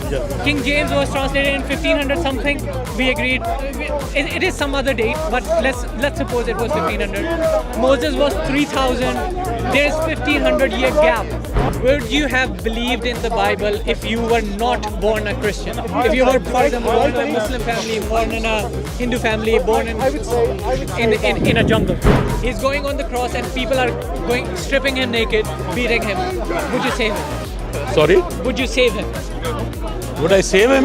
King James was translated in 1500 something. We agreed. It is some other date, but let's suppose it was 1500. Moses was 3000. There's 1500-year gap. Would you have believed in the Bible if you were not born a Christian? If you were, for example, born in a Muslim family, born in a Hindu family, born in a jungle. He's going on the cross and people are stripping him naked, beating him. Would you save him? Sorry? Would you save him? Would I save him?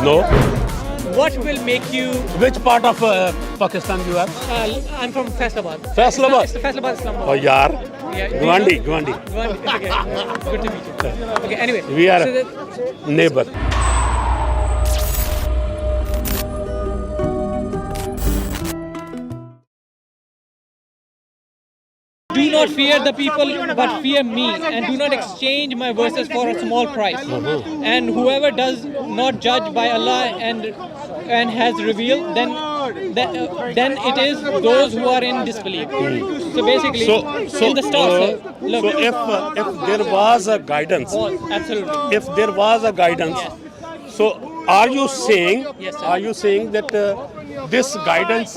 No. What will make you... Which part of Pakistan you are? I'm from Faisalabad. Faisalabad? It's Faisalabad, Islamabad. Oh, yaar. Yeah, Gwandi. Okay. Good to meet you. Okay, anyway. We are neighbor. Do not fear the people, but fear me, and do not exchange my verses for a small price. And whoever does not judge by Allah and has revealed, then it is those who are in disbelief. So basically, in the stars, look. So if there was a guidance, absolutely. If there was a guidance, so are you saying? Yes, sir. Are you saying that this guidance,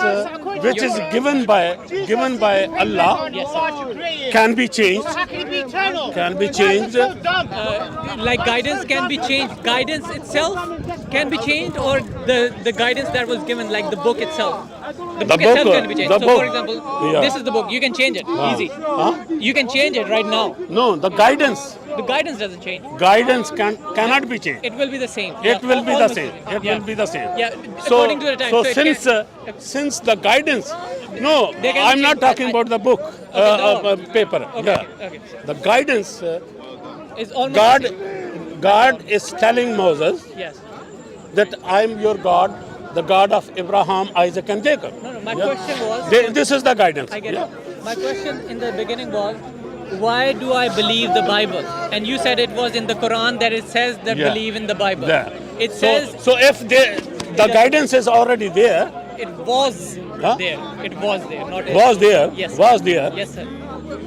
which is given by Allah, Yes, sir. can be changed? Can be changed? Like guidance can be changed. Guidance itself can be changed, or the guidance that was given, like the book itself. The book itself can be changed. So, for example, this is the book. You can change it. Easy. You can change it right now. No, the guidance. The guidance doesn't change. Guidance cannot be changed. It will be the same. It will be the Almost same. It will be the same. Yeah, So, according to the time. so since the guidance, no, They can I'm change- not talking about the book, paper. Okay, Yeah. okay. The guidance, It's almost the same. God is telling Moses Yes. that I'm your God, the God of Abraham, Isaac, and Jacob. No, my question was... This is the guidance. I get it. My question in the beginning was, why do I believe the Bible? And you said it was in the Quran that it says that believe in the Bible. Yeah. It says So if the guidance is already there, it was Huh? there. It was there, not it. was there, Yes. was there, Yes, sir.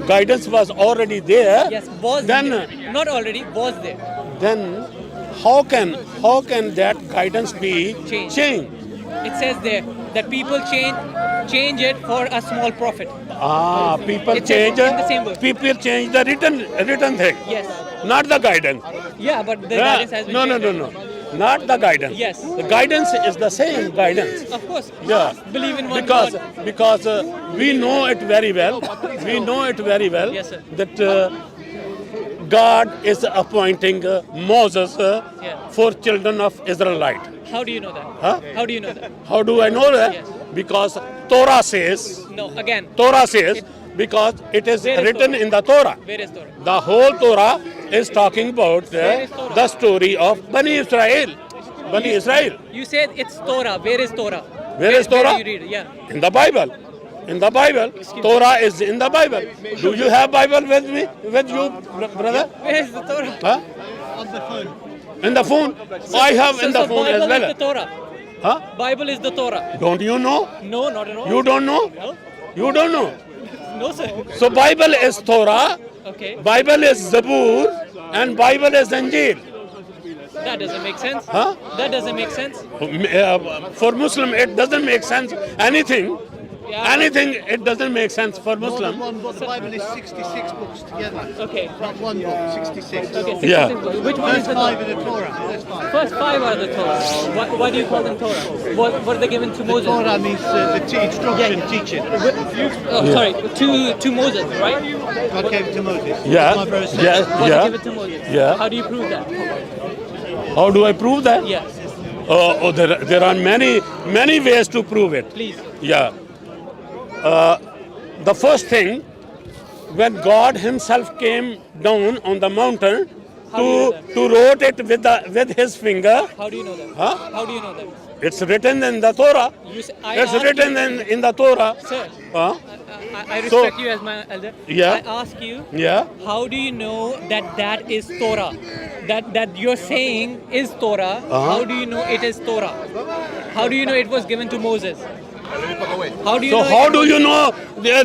guidance was already there, Yes, was then there. Not already, was there. then how can that guidance be Changed. changed? It says there that people change it for a small profit. People It's change. in the same book. People change the written thing, Yes. not the guidance. Yeah, but the guidance has been No, changed. not the guidance. Yes. The guidance is the same guidance. Of course. Yeah, Believe in one because God. because we know it very well. We know it very well Yes, sir. that God is appointing Moses for children of Israelite. How do you know that? Huh? How do you know that? How do I know that? Yes. Because Torah says. No, again. Torah says because it is Where is written Torah? in the Torah. Where is Torah? The whole Torah is talking about Where is Torah? the story of Bani Israel. Bani Israel. You said it's Torah. Where is Torah? Where is Torah? you read it? Yeah. In the Bible. In the Bible. Torah is in the Bible. Do you have Bible with me? With you, brother? Where is the Torah? Huh? In the phone. I have in the phone Bible as well. is the Torah. Huh? Bible is the Torah. Don't you know? No, not at all. You don't know? No? You don't know. No, sir. So Bible is Torah, Okay. Bible is Zabur, and Bible is Injil. That doesn't make sense. Huh? That doesn't make sense. For Muslim, it doesn't make sense. Anything, Yeah. anything, it doesn't make sense for More than Muslim. one book. The Bible is 66 books together. Okay. Not one book, 66. Okay. 66 Yeah. books. Which one is First the five Torah? in the Torah. First five. First five are the Torah. Why do you call them Torah? What are they given to Moses? Torah means the instruction, Yeah. teaching. Sorry, to Moses, right? God gave it to Moses. Yeah, My brother said. yeah, God yeah. gave it to Moses. Yeah. How do you prove that? How do I prove that? Yeah. There are many ways to prove it. Please. Yeah. The first thing, when God Himself came down on the mountain to wrote it with His finger, How do you know that? Huh? How do you know that? it's written in the Torah. It's It's written in the Torah. Sir, Huh? I respect you as my elder. Yeah. I ask you, Yeah. how do you know that is Torah? That you're saying is Torah. How do you know it is Torah? How do you know it was given to Moses? How do you So know? how do you know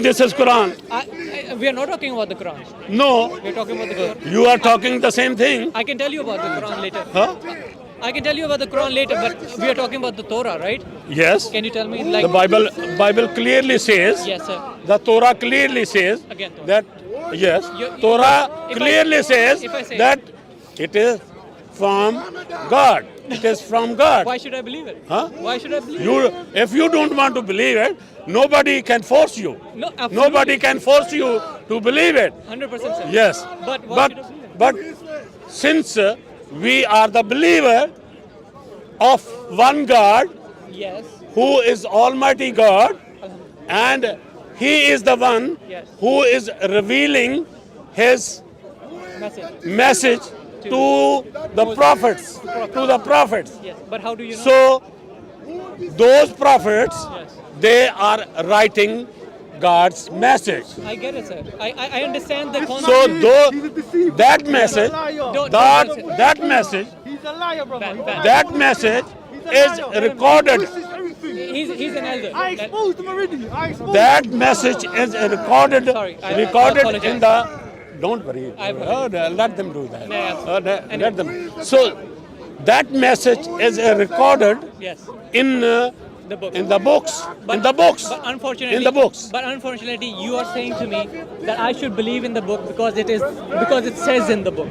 this is Quran? we are not talking about the Quran. No, We are talking about the Quran. you are talking the same thing. I can tell you about the Quran later. Huh? I can tell you about the Quran later, but we are talking about the Torah, right? Yes. Can you tell me, like? The Bible clearly says. Yes, sir. The Torah clearly says Again, Torah. that yes, You- Torah if I- clearly says if I say- that it is from God. It is from God. Why should I believe it? Huh? Why should I believe it? You, if you don't want to believe it, nobody can force you. No, absolutely. Nobody can force you to believe it. 100%, sir. Yes. But why should I believe it? but since we are the believer of one God Yes. who is Almighty God, and He is the one Yes. who is revealing His Message. message to the prophets. To the prophets. Yes. But how do you know? So those prophets, Yes. they are writing God's message. I get it, sir. I understand the concept. So that message, Don't that message, He's a liar, brother. Bad. that message is recorded. He's an elder. I exposed him already. I exposed That message is recorded. Sorry, I Recorded apologize. in the. Don't worry. I apologize. Let them do that. Yeah, Let them. So that message is recorded Yes. in The book. in the books. In the books. But unfortunately, In the books. But unfortunately, you are saying to me that I should believe in the book because it says in the book.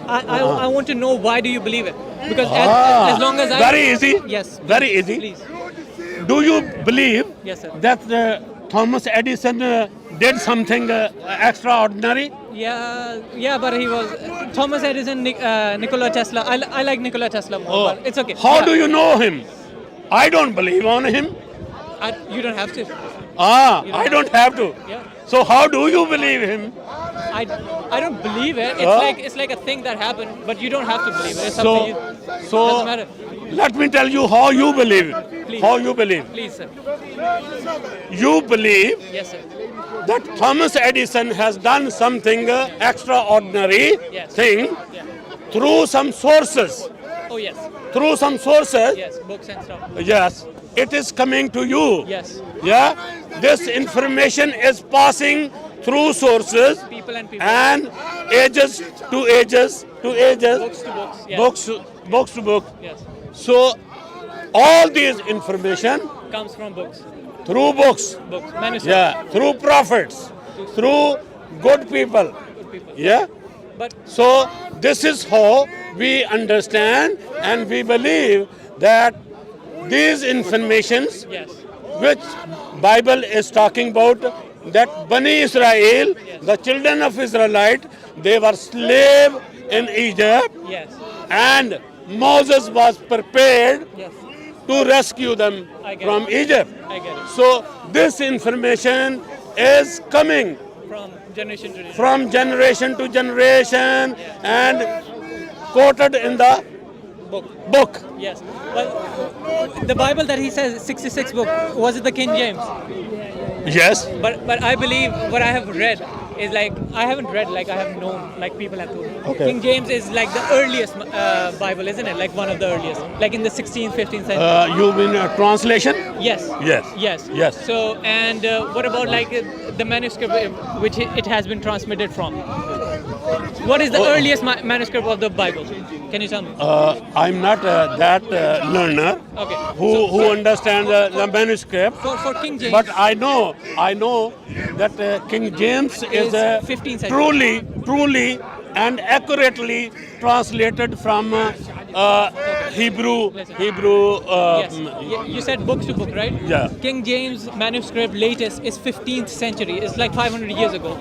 I want to know, why do you believe it? Because as long as I Very easy. Yes. Very easy. Please. Do you believe Yes, sir. that Thomas Edison did something extraordinary? Yeah, but he was Thomas Edison, Nikola Tesla. I like Nikola Tesla more, but it's okay. How Yeah. do you know him? I don't believe on him. You don't have to. I don't have to. Yeah. So how do you believe him? I don't believe it. It's like a thing that happened, but you don't have to believe it. It's up to you. So Doesn't matter. let me tell you how you believe. Please. How you believe. Please, sir. You believe Yes, sir. that Thomas Edison has done something extraordinary Yes. thing Yeah. through some sources. Oh yes. Through some sources. Yes. Books and stuff. Yes, it is coming to you. Yes. Yeah, this information is passing through sources People and people. and ages to ages to ages, Books to books. Yes. books to book. Yes. So all these information Comes from books. through books, Books. Manuscripts. yeah, through prophets, through good people. Good people. Yeah. But So this is how we understand and we believe that these informations yes. which Bible is talking about, that Bani Israel, the children of Israelite, they were slave in Egypt, Yes. and Moses was prepared Yes. to rescue them I get from it. Egypt. I get it. So this information is coming From generation to generation. from generation to generation and quoted in the book. Yes. Well, the Bible that he says 66 book, was it the King James? Yes. But I believe what I have read is like, I haven't read, like I have known, like people have told me. Okay. King James is like the earliest Bible, isn't it? Like one of the earliest, like in the 16th, 15th century. You mean translation? Yes. Yes. Yes. Yes. So, and what about like the manuscript which it has been transmitted from? What is the earliest manuscript of the Bible? Can you tell me? I'm not that learner Okay. who understands the manuscript, For King James. but I know that King James is 15th century. truly and accurately translated from Hebrew. Yes. You said books to book, right? Yeah. King James manuscript latest is 15th century. It's like 500 years ago.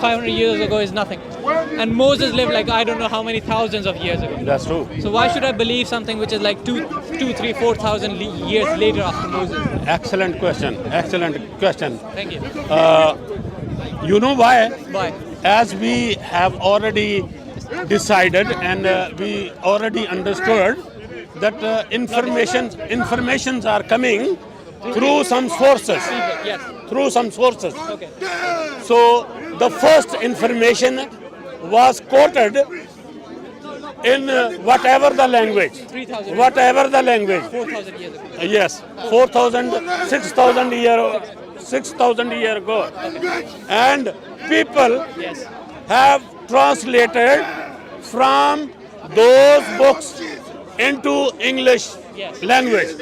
500 years ago is nothing. And Moses lived like I don't know how many thousands of years ago. That's true. So why should I believe something which is like 4,000 years later after Moses? Excellent question. Excellent question. Thank you. You know why? Why? As we have already decided and we already understood that informations are coming through some sources. Yes. Through some sources. Okay. So the first information was quoted in whatever the language. 3,000. Whatever the language. 4,000 years ago. Yes, 4,000, 6,000 6,000 years ago. And people Yes. have translated from those books into English Yes. language.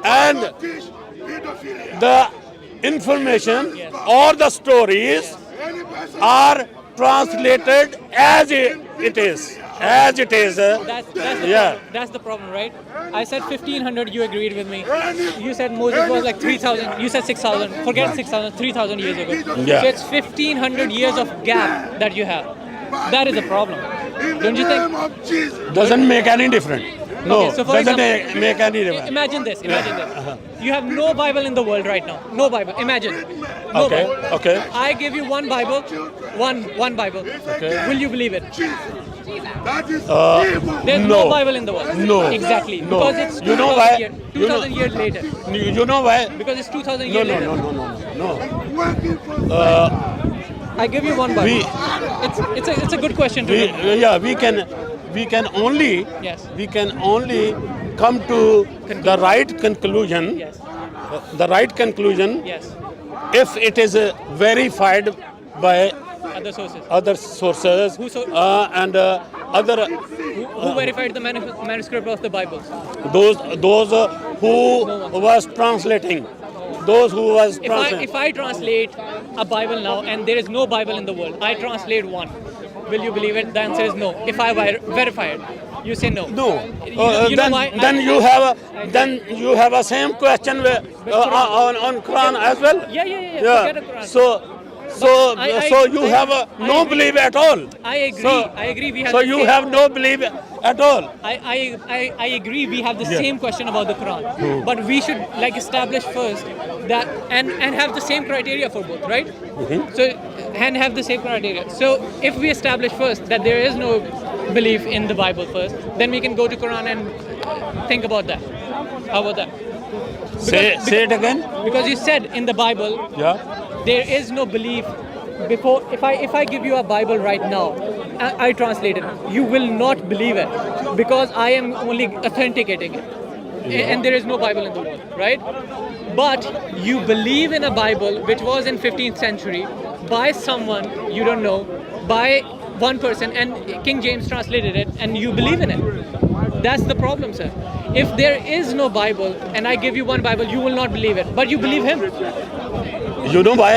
And the information Yes. or the stories are translated as it is. As it is. That's the Yeah. problem. That's the problem, right? I said 1500, you agreed with me. You said Moses was like 3000, you said 6000. Forget 6000, 3000 years ago. Yeah. So it's 1500 years of gap that you have. That is a problem. Don't you think? Doesn't make any difference. No, Okay, so for doesn't example, make any difference. Imagine this. You have no Bible in the world right now. No Bible. Imagine. No Okay, Bible. okay. I give you one Bible. One Bible. Okay. Will you believe it? Uh, There's no Bible in the world. No. Exactly. No. Because it's You know 2000 why? years, You know- 2000 years later. You know why? Because it's 2000 No, years no, later. no, no, no, no. I give you one Bible. We- It's a good question to We, yeah, we can only Yes. we can only come to the right conclusion. Yes. The right conclusion Yes. if it is verified by Other sources. other sources Who so- and other Who verified the manuscript of the Bible? those who was translating, those who was translating. If I translate a Bible now and there is no Bible in the world, I translate one. Will you believe it? The answer is no. If I verify it, you say no. No. You know then why? then you have a same question on Quran as well. Yeah. Forget the Quran. I You have no agree. belief at all. I agree. We have. So the you same- have no belief at all. I agree. We have the Yeah. same question about the Quran, but we should like establish first that and have the same criteria for both, right? So and have the same criteria. So if we establish first that there is no belief in the Bible first, then we can go to Quran and think about that. How about that? Say it again. Because you said in the Bible Yeah. there is no belief before. If I give you a Bible right now, I translate it, you will not believe it because I am only authenticating it. And there is no Bible in the world, right? But you believe in a Bible which was in 15th century by someone you don't know, by one person, and King James translated it, and you believe in it. That's the problem, sir. If there is no Bible and I give you one Bible, you will not believe it, but you believe him. You know why?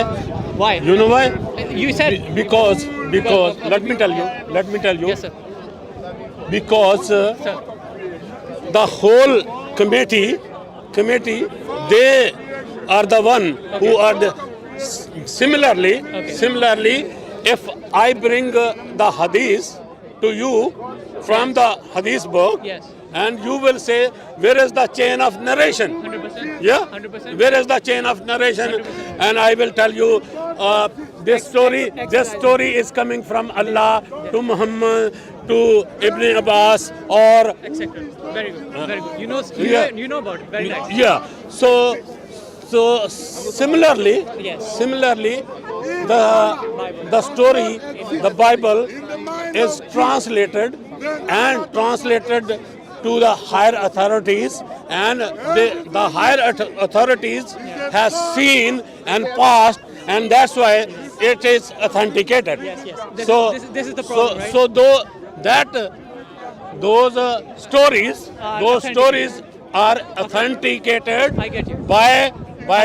Why? You know why? You said Because let me tell you. yes, sir. Because Sir. the whole committee, they are the one who are the similarly. If I bring the hadith to you from the hadith book, Yes. and you will say, where is the chain of narration? 100%. Yeah, 100%. where is the chain of narration? And I will tell you, this story is coming from Allah to Muhammad to Ibn Abbas or Etc. Very good. Very good. Yeah. You know about it. Very nice. yeah. So similarly, Yes. the story, the Bible is translated to the higher authorities, and the higher authorities has seen and passed, and that's why it is authenticated. Yes. This is the so problem, right? so those stories are authenticated I get you. by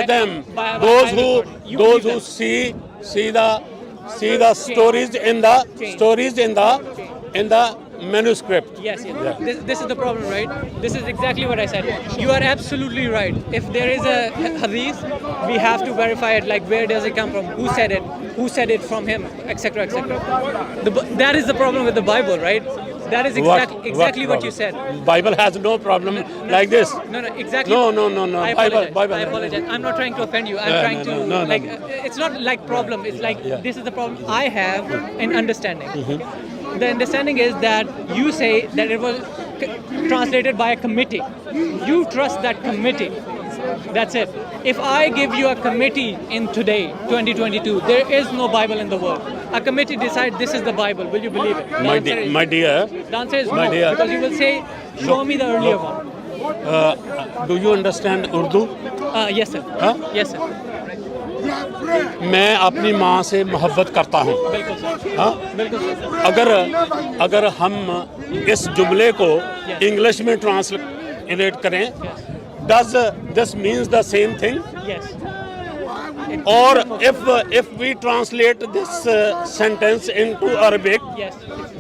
them. by Those the who Lord. You those believe who them. see the stories in the manuscript. Yes. This is the problem, right? This is exactly what I said. You are absolutely right. If there is a hadith, we have to verify it. Like, where does it come from? Who said it? Who said it from him? Etc. Etc. That is the problem with the Bible, right? That is exactly what you said. Bible has no problem like this. No, exactly. No. I Bible. I apologize. I'm not trying to offend you. I'm Yeah, trying to no. it's not like problem. It's like this is the problem I have in understanding. The understanding is that you say that it was translated by a committee. You trust that committee. That's it. If I give you a committee in today, 2022, there is no Bible in the world. A committee decides this is the Bible. Will you believe it? My dear, The answer is my no, dear. because you will say, show me the earlier one. do you understand Urdu? Yes, sir. Huh? Yes, sir. मैं अपनी माँ से मोहब्बत करता हूँ। बिल्कुल sir, हाँ, बिल्कुल सर। अगर हम इस जुमले को इंग्लिश में ट्रांसलेट करें, does this means the same thing? Yes. Or if we translate this sentence into Arabic, Yes.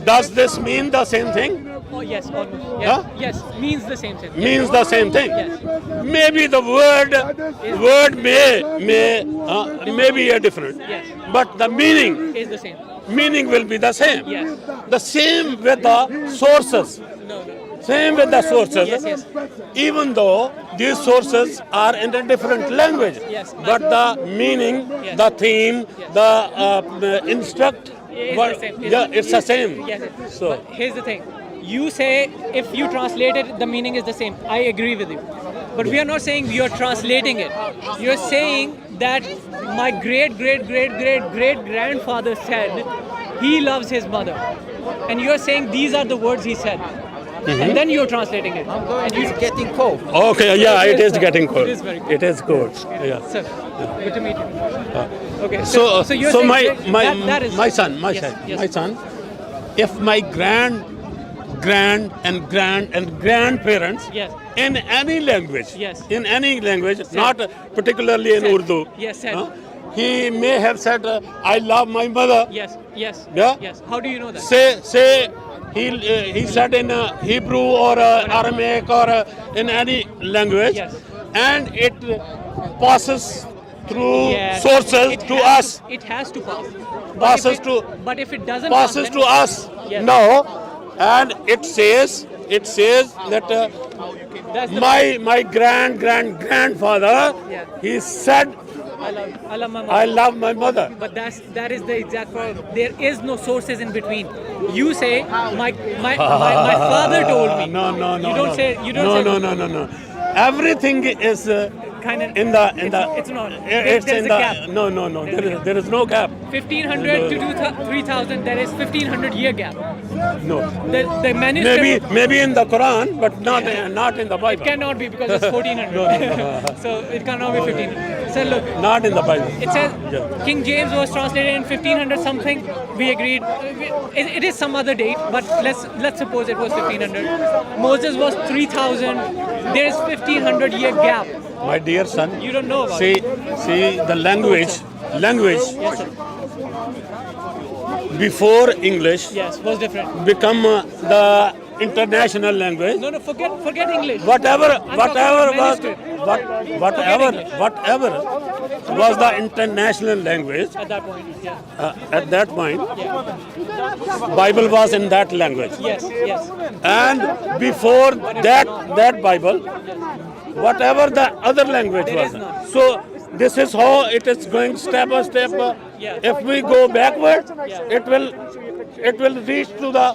does this mean the same thing? Oh yes, almost. Yes. Huh? Yes, means the same thing. Means the same thing. Yes. Maybe the word may be a different, Yes. but the meaning Is the same. will be the same. Yes. The same with the sources. No. Same with the sources. Yes. Even though these sources are in a different language, Yes. but the meaning, Yes. the theme, the instruct, It's what- the same. yeah, it's the same. Yes. So But here's the thing. You say if you translate it, the meaning is the same. I agree with you. But we are not saying you're translating it. You're saying that my great grandfather said he loves his mother. And you're saying these are the words he said. And then you're translating it. And you Getting cold. okay, yeah, it is getting cold. It is very cold. It is cold. Yeah. Sir, good to meet you. Okay. So you're so saying that is my son, Yes. my son, if my grandparents Yes. in any language, Yes. not particularly in Said. Urdu, Yes, said. he may have said, "I love my mother." Yes. Yeah. Yes. How do you know that? Say he said in Hebrew or Aramaic or in any language, Yes. and it passes through Yes. sources It to has us. It has to pass. Passes But if it doesn't passes pass, to us. Yes. No, and it says that that's the my grandfather, Yeah. he said, I love my mother. "I love my mother." But that is the exact problem. There is no sources in between. You say my father told me. No. You don't say you don't say No. Everything is kind of in the it's not. It's There's in a the gap. no. There is no gap. 1500 to 3000. There is 1500-year gap. No. The manuscript Maybe in the Quran, but not in the Bible. it cannot be because it's 1400. So it cannot be 1500. So look. Not in the Bible. It says Yeah. King James was translated in 1500 something. We agreed. It is some other date, but let's suppose it was 1500. Moses was 3000. There is 1500-year gap. My dear son, You don't know about see the language Yes, sir. before English Yes, was different. become the international language. No, forget English. Whatever was manuscript. whatever was the international language At that point, yeah. at that point, Yeah. Bible was in that language. Yes. And before that Bible, whatever the other language There was. is none. So this is how it is going step by step. Yeah. If we go backward, Yeah. it will reach to the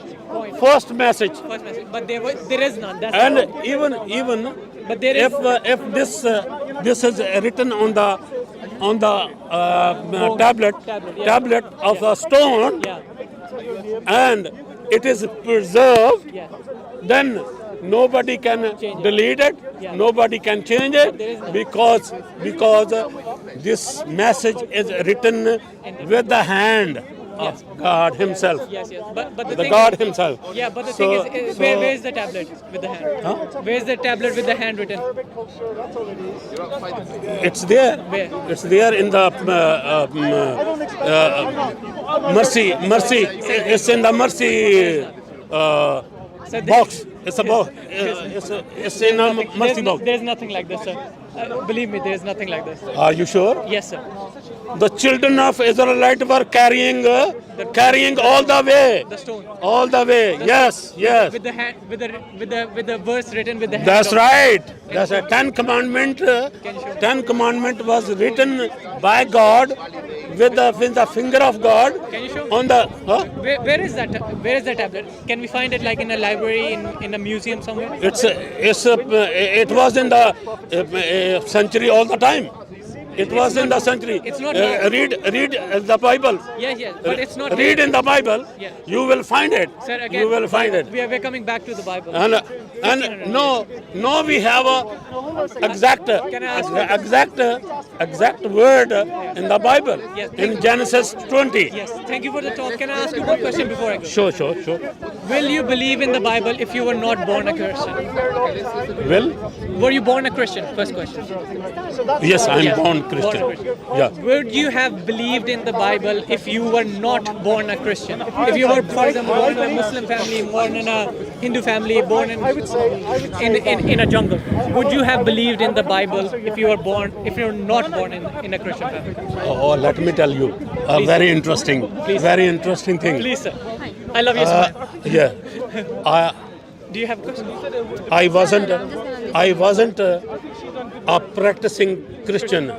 first message. First message. But there is none. That's And the problem. even But there is if this is written on the tablet yeah. tablet of a stone, Yeah. and it is preserved, Yeah. then nobody can Change it. delete it, Yeah. nobody can change There it, is no- because this message is written with the hand of God himself, Yes. But the the thing God is, himself. yeah, but the So- thing is, so- where's the tablet with the hand? Where's the tablet with the hand written? It's there. Where? It's there in the mercy. It's in the mercy So box. It's a box. It's in a mercy box. There's nothing like this, sir. Believe me, there's nothing like this. Are you sure? Yes, sir. The children of Israelite were carrying all the way. The stone. All the way. Yes. With the hand, with the verse written with the hand. That's of- right. That's a Ten Commandment. Ten Commandment was written by God with the finger of God Can you show? on the. Huh? Where is that? Where is the tablet? Can we find it like in a library, in a museum somewhere? It was in the century all the time. It was in the century. It's not now. Read the Bible. Yes, but it's not. Read in the Bible. Yeah. You will find it. Sir, again, you will find it. We're coming back to the Bible. And no, we have a exact word in the Bible Yes, in Genesis 20. Yes, thank you for the talk. Can I ask you one question before I go? Sure. Will you believe in the Bible if you were not born a Christian? Will? Were you born a Christian? First question. Yes, I'm Yes, born Christian. born a Christian. Yeah. Would you have believed in the Bible if you were not born a Christian? If you were, for example, born in a Muslim family, born in a Hindu family, born in a jungle, would you have believed in the Bible if you were not born in a Christian family? Let me tell you a very interesting thing. Please, sir. I love your smile. Yeah. Do you have a question? I wasn't a practicing Christian.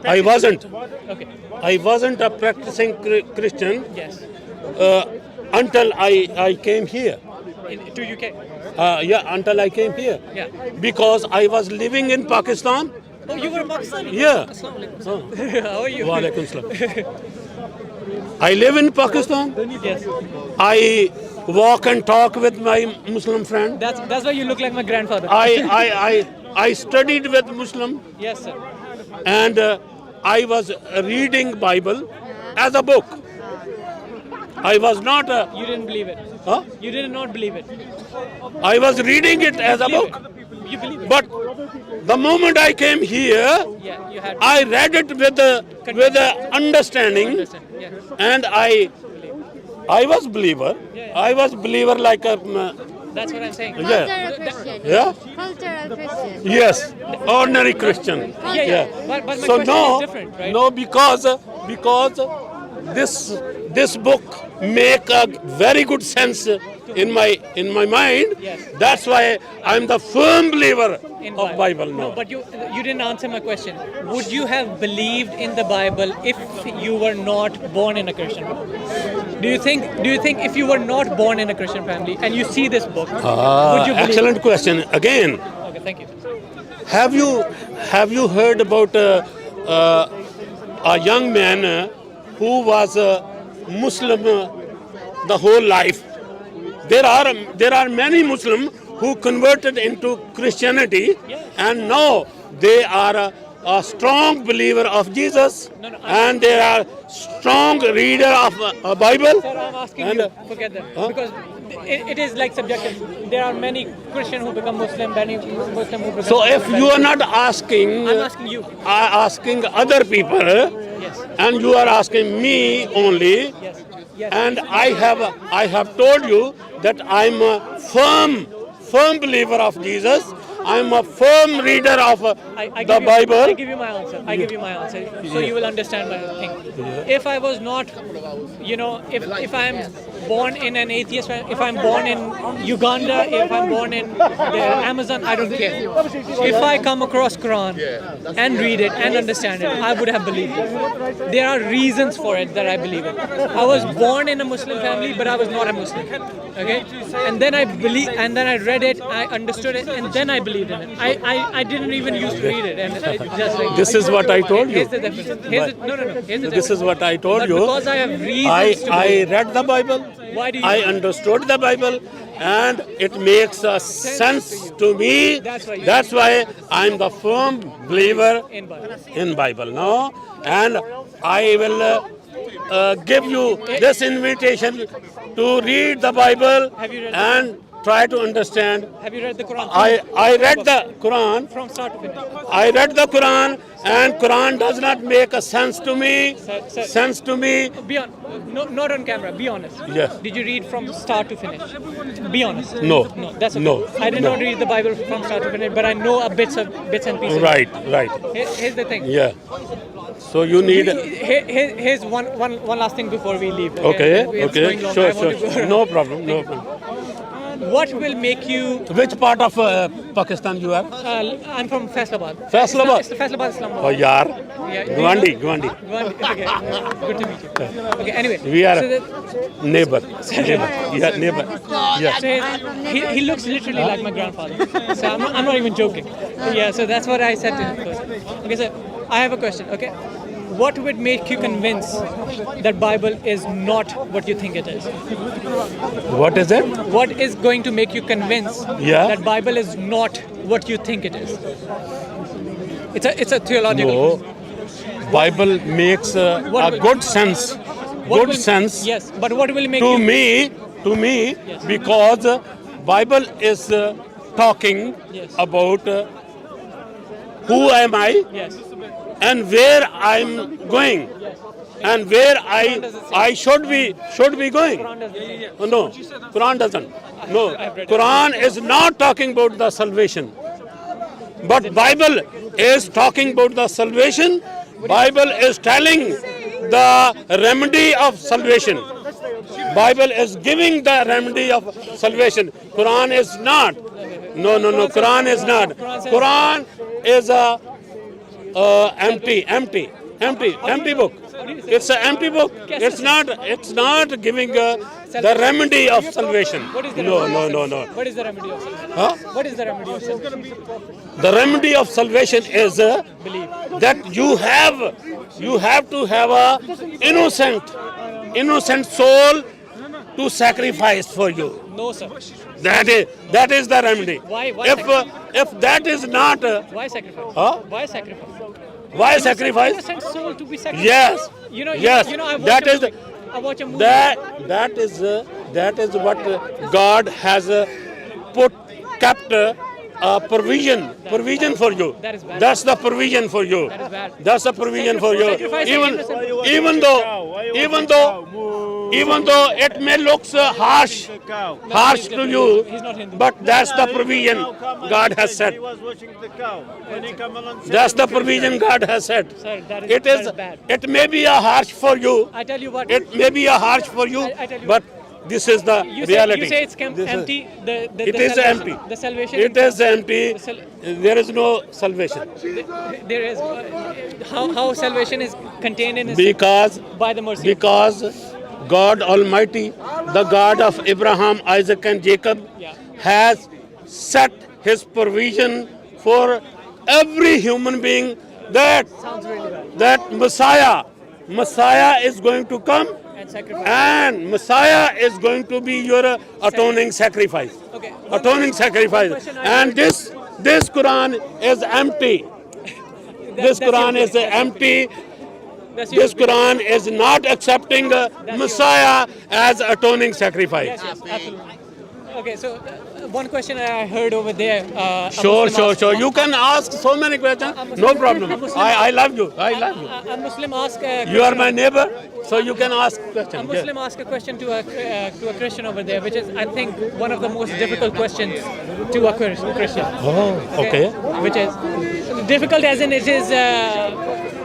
I wasn't. Okay. I wasn't a practicing Christian Yes. until I came here. To UK. Until I came here. Yeah. Because I was living in Pakistan. Oh, you were Pakistani? Yeah. Assalamu alaikum. How are you? Wa alaikum salam. I live in Pakistan. Yes. I walk and talk with my Muslim friend. That's why you look like my grandfather. I studied with Muslim, Yes, sir. and I was reading Bible as a book. I was not a. You didn't believe it. Huh? You did not believe it. I was reading it as a book. You believe it. But the moment I came here, Yeah, you had. I read it with the understanding, Understand. Yeah. and I was believer. I was believer like a. That's what I'm saying. Yeah. Cultural Christian. Yeah. Cultural Christian. Yes, ordinary Christian. Yeah. But my So question is different, right? no, because this book make a very good sense in my mind. Yes. That's why I'm the firm believer In of Bible now. No, but you didn't answer my question. Would you have believed in the Bible if you were not born in a Christian family? Do you think if you were not born in a Christian family and you see this book, would you believe? Excellent question again. Okay, thank you. Have you heard about a young man who was a Muslim the whole life? There are many Muslims who converted into Christianity, and now they are a strong believer of Jesus, and they are strong reader of a Bible. Sir, I'm asking And, you, forget that. Because it is like subjective. There are many Christian who become Muslim, many Muslim who become So if Muslim. you are not asking, I'm asking you. asking other people, Yes. and you are asking me only, Yes. Yes. and I have told you that I'm a firm believer of Jesus. I'm a firm reader of I the give you, Bible. I give you my answer. I give you my answer. So you will understand my thing. If I was not, if I am born in an atheist, if I'm born in Uganda, if I'm born in the Amazon, I don't care. If I come across Quran and read it and understand it, I would have believed it. There are reasons for it that I believe it. I was born in a Muslim family, but I was not a Muslim. Okay, and then I read it, I understood it, and then I believed in it. I didn't even used to read it, and it just like This is what I told you. Here's the difference. Here's the difference. This is what I told But you. because I have reasons to I believe. read the Bible. Why do you? I understood the Bible, and it makes a sense to me. That's why you- I'm the firm believer in Bible. in Bible now, and I will give you this invitation to read the Bible Have you read and try to understand. Have you read the Quran? I read the Quran. From start to finish. I read the Quran, and Quran does not make a sense to me. Sir. Sense to me. Be on, no, not on camera. Be honest. Yes. Did you read from start to finish? Be honest. No. No, that's okay. No. I did No. not read the Bible from start to finish, but I know a bits and pieces. Right. Here's the thing. Yeah. So you need. Here's one last thing before we leave. Okay. It's going long. I want to Sure. go. No problem. What will make you? Which part of Pakistan you are? I'm from Faisalabad. Faisalabad? It's Faisalabad, Islamabad. Oh, yaar. Yeah, do you Gwandi. Okay. Good to meet you. Okay. Anyway. We are So neighbor. Yeah, neighbor. Yeah. So he looks literally like my grandfather. So I'm not even joking. Yeah, so that's what I said to him first. Okay, so I have a question. Okay, what would make you convince that Bible is not what you think it is? What is it? What is going to make you convince Yeah. that Bible is not what you think it is? It's a theological. No. Bible makes What a will- good sense. What Good will- sense. Yes, but what will make To you? me, Yes. because Bible is talking Yes. about who am I Yes. and where I'm going and where I should be going. Quran doesn't say. No, Quran doesn't. No, Quran is not talking about the salvation. But Bible is talking about the salvation. Bible is telling the remedy of salvation. Bible is giving the remedy of salvation. Quran is not. No. Quran is not. Quran is a empty book. It's an empty book. It's not giving the remedy of salvation. What is the No. What is the remedy of salvation? Huh? What is the remedy of salvation? The remedy of salvation is Believe. that you have to have a innocent soul to sacrifice for you. No, sir. That is the remedy. Why If that is not Why sacrifice? Huh? Why sacrifice? why sacrifice? Innocent soul to be sacrificed. Yes. Yes. I watch That a is movie. I watch a movie. that is what God has kept provision for you. That is bad. That's the provision for you. That is bad. That's the provision for you. Sacrifice an innocent- Even though it may look harsh he's to you, He's not Hindu. but that's the provision God has set. He was watching the cow. When he come along, That's the provision God has set. Sir, that It is is. bad. It may be a harsh for you. I tell you what. It may be a harsh for you, I tell you but this is the you reality. say it's This is- empty. It The is salvation- empty. The salvation. It is empty. The sal- There is no salvation There is how salvation is contained in His because by the mercy. of God Almighty, the God of Abraham, Isaac, and Jacob, Yeah. has set His provision for every human being that Sounds really bad. Messiah is going to come. And sacrifice. And Messiah is going to be your atoning sacrifice. Okay. Atoning sacrifice. question I And this Quran is empty. This That's your Quran is opinion. empty. That's your This Quran is not accepting Messiah as atoning sacrifice. Yes, absolutely. Okay, so one question I heard over there. a Sure. Muslim asked- You can ask so many questions. No problem. I love you. I love you. A Muslim asked. You are my neighbor, so you can ask A questions. Muslim asked a question to a Christian over there, which is, I think, one of the most difficult questions to a Christian. Oh, okay. Which is difficult as in it is.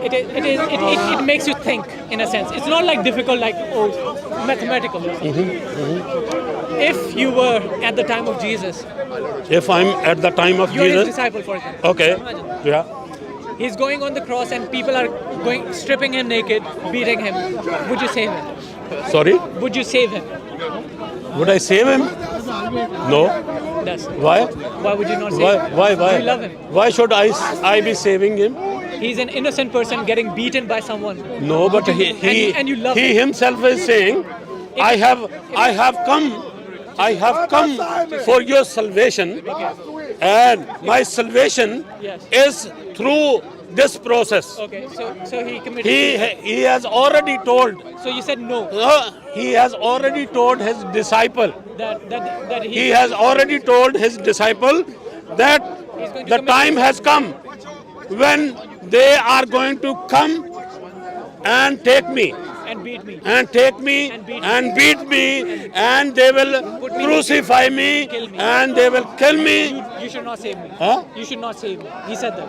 It makes you think in a sense. It's not like difficult like mathematical. If you were at the time of Jesus, If I'm at the time of you're his Jesus, disciple, for example. okay, Imagine. yeah. He's going on the cross and people are stripping him naked, beating him. Would you save him? Sorry, Would you save him? would I save him? No. That's Why? why would you not save him? Why? You love him. Why should I be saving him? He's an innocent person getting beaten by someone. No, but And you love he him. himself is saying, I have come for your salvation, and my salvation Yes. is through this process. Okay, so he committed. He has already told. So you said no. He has already told his disciple. That He has already told his disciple that He's going to the commit time has come when they are going to come and take me and beat me. and take me And beat and beat me and they will Put me- crucify me Kill me. and they will kill me. You should not save me. Huh? You should not save me. He said that.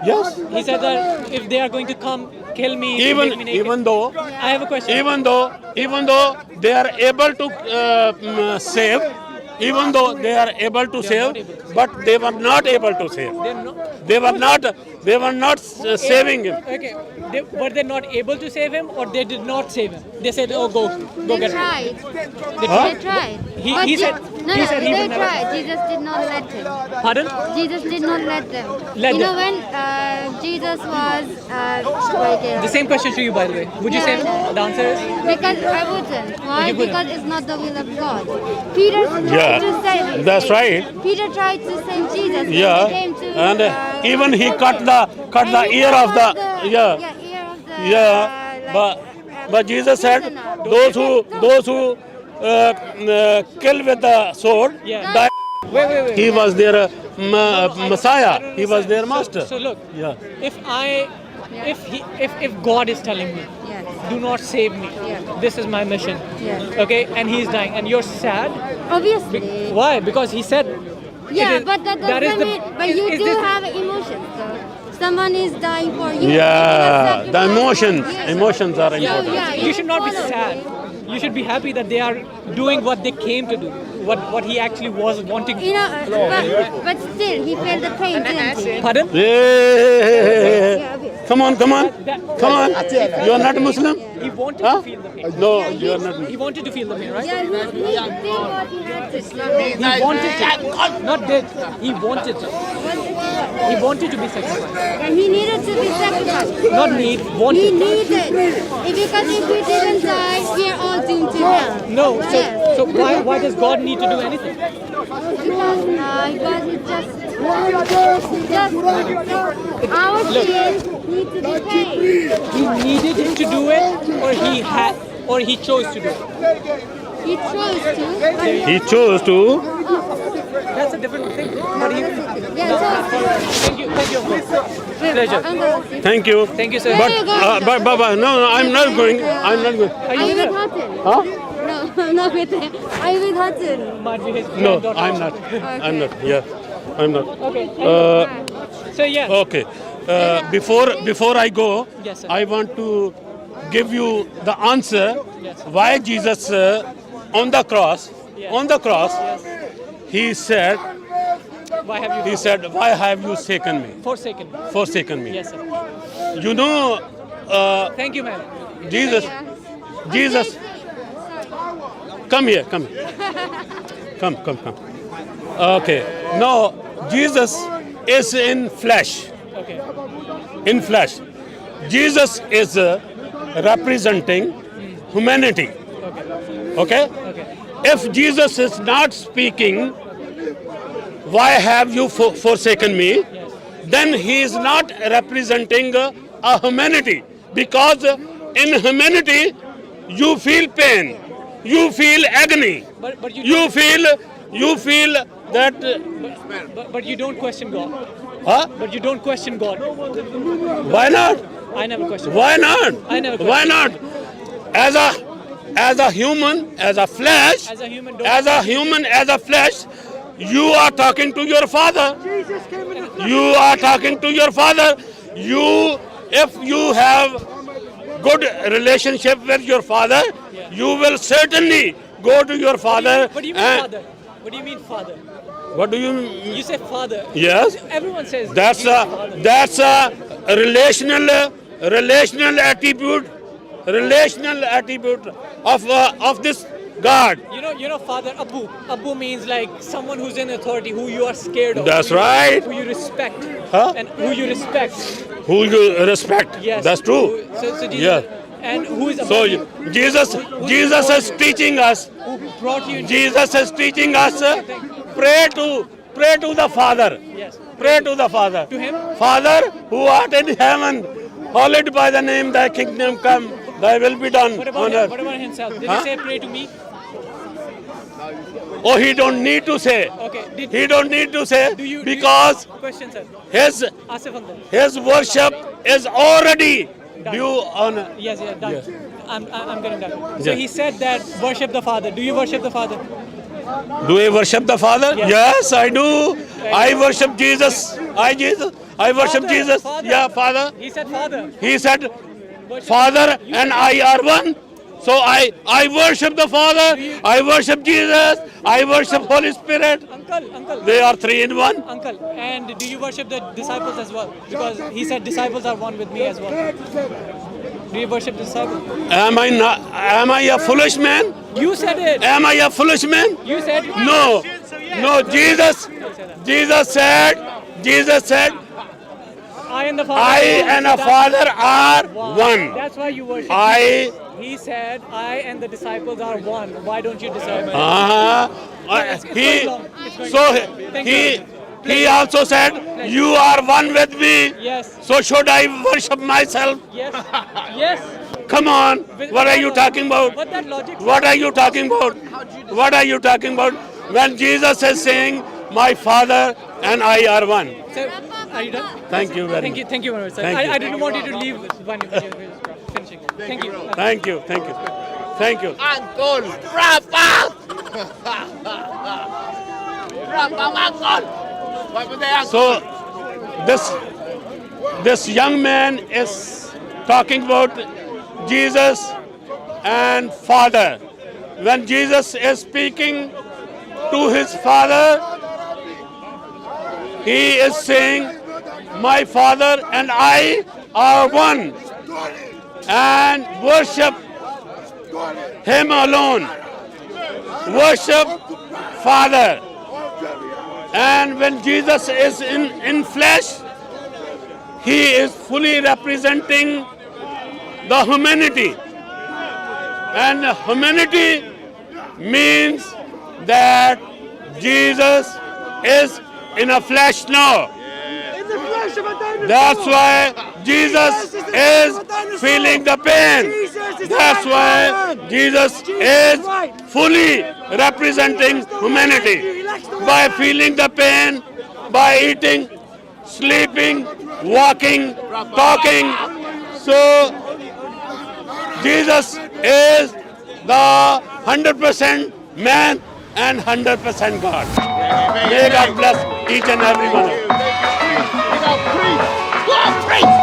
Yes. He said that if they are going to come kill me, make me naked. Even though I have a question. even though they are able to save, even though they are able to They are save, not able to save. but they were not able to save. They're not. They were not. They were not saving him. Okay. Were they not able to save him, or they did not save him? They said, "Oh, go They get him." tried. They Huh? They tried. He But said- no, he no, said he they would never- tried. Jesus did not let him. Pardon? Jesus did not let them. Let you know them. when Jesus was The same question to you, by the way. Would you say Yeah. the answer is? because I wouldn't. Why? You wouldn't. Because it's not the will of God. Peter tried Yeah, to save. that's right. Peter tried to save Jesus. when Yeah, he came to, and even he cut the and he ear of cut the ear of the but Jesus said prisoner. those who kill with the sword Yeah. die. Wait. He was their Messiah. I don't He was their understand. master. So look, Yeah. if God is telling me, Yes. do not save me, Yeah. this is my mission. Yeah. Okay, and he's dying, and you're sad. Obviously. Why? Because he said. Yeah, is- but that that is doesn't the- mean. But you is do this- have emotions, though. Someone is dying for you. Yeah, the emotions Yes. emotions are Yeah, important. yeah, you should not be follow sad. me. You should be happy that they are doing what they came to do, what he actually was wanting. You know, but still, he felt the pain, didn't he? Pardon? Yeah. Yeah, obviously. Come on. Come on. You are not Muslim? He wanted Huh? to feel the pain. No, you are not. He wanted to feel the pain, right? Yeah, he did what he had to. He wanted to. Not did. He wanted to. He wanted to be sacrificed. And he needed to be sacrificed. Not need, He wanted. needed. Because if we didn't die, we're all doomed to hell. No, Yes. so why does God need to do anything? Because God is just our sins need to be paid. He needed him to do it, or he chose to do it. He chose to. But He chose to. That's a different thing. But he, yeah, thank you. Pleasure. Thank you. Thank you, sir. But no, I'm not going. I'm not going. Are you with Hutton? Huh? No, I'm not with him. Are you with Hutton? Might be his No, granddaughter. I'm not. I'm not. Yeah, I'm not. Okay. Uh, So yeah. Okay. Before I go, Yes, sir. I want to give you the answer Yes. why Jesus on the cross, he said, Why have you why have you forsaken me? forsaken me? Me. Yes, sir. You know, Thank you, man. Jesus, come here. Come. Okay. Now, Jesus is in flesh. Okay. In flesh. Jesus is representing humanity. Okay? If Jesus is not speaking, why have you forsaken me? Then he is not representing a humanity. Because in humanity, you feel pain, you feel agony, But you feel that. But you don't question God. Huh? But you don't question God. Why not? I never question. Why not? I never Why not? As a human, as a flesh, As a human, as a flesh, you are talking to your father. You are talking to your father. If you have good relationship with your father, you will certainly go to your father. What do you mean, father? What do you mean, father? What do you? You say father. Yes. Everyone says. That's he's a father. that's a relational attitude of this God. You know, father. Abu means like someone who's in authority, who you are scared of. That's who you- right. Who you respect. Huh? And who you respect. Who you respect. Yes. That's true. So Jesus, Yeah. And who is So above you? Jesus is teaching us. Who brought you into Jesus is teaching us. Pray to the Father. Yes. Pray to the Father. To him? Father who art in heaven, hallowed by the name, thy kingdom come, thy will be done What on about earth. what about himself? Did Huh? he say pray to me? Oh, he don't need to say. Okay. He don't need to say Do you because question, sir? his Asif uncle. his worship is already due on. Yes, done. Yes. I'm getting done. So Yeah. he said that worship the Father. Do you worship the Father? Do I worship the Father? Yes. Yes, I do. I worship Jesus. I worship Father, Jesus. Father. Yeah, Father. He said Father. He said, Worship- Father You and said- I are one. So I worship the Father, I worship Jesus, I worship Holy Spirit. Uncle. They are three in one. Uncle, and do you worship the disciples as well? Because he said disciples are one with me as well. Do you worship the disciples? Am I a foolish man? You said it. Am I a foolish man? You said No. No, Jesus said, I and the Father. I and the Father are one. That's why you worship. I He said, I and the disciples are one. Why don't you decide? It's he going long. It's going so long. Thank you. he also said, you are one with me. Yes. So should I worship myself? Yes. Yes. Come on. What are you talking about? What that logic? What are you talking about? What are you talking about? When Jesus is saying, my Father and I are one. Sir, are you done? Thank you very much. Thank you very much, sir. Thank you. I didn't want you to leave when you're finishing. Thank you. Thank you. Thank you. Thank you. Uncle, wrap up! Wrap up, Uncle! What was the uncle? So this young man is talking about Jesus and Father. When Jesus is speaking to his Father, he is saying, my Father and I are one, and worship him alone. Worship Father. And when Jesus is in flesh, he is fully representing the humanity. And humanity means that Jesus is in a flesh now. That's why Jesus is feeling the pain. That's why Jesus is fully representing humanity. By feeling the pain, by eating, sleeping, walking, talking. So Jesus is the 100% man and 100% God. May God bless each and every one of you. Go, preach! Go, preach!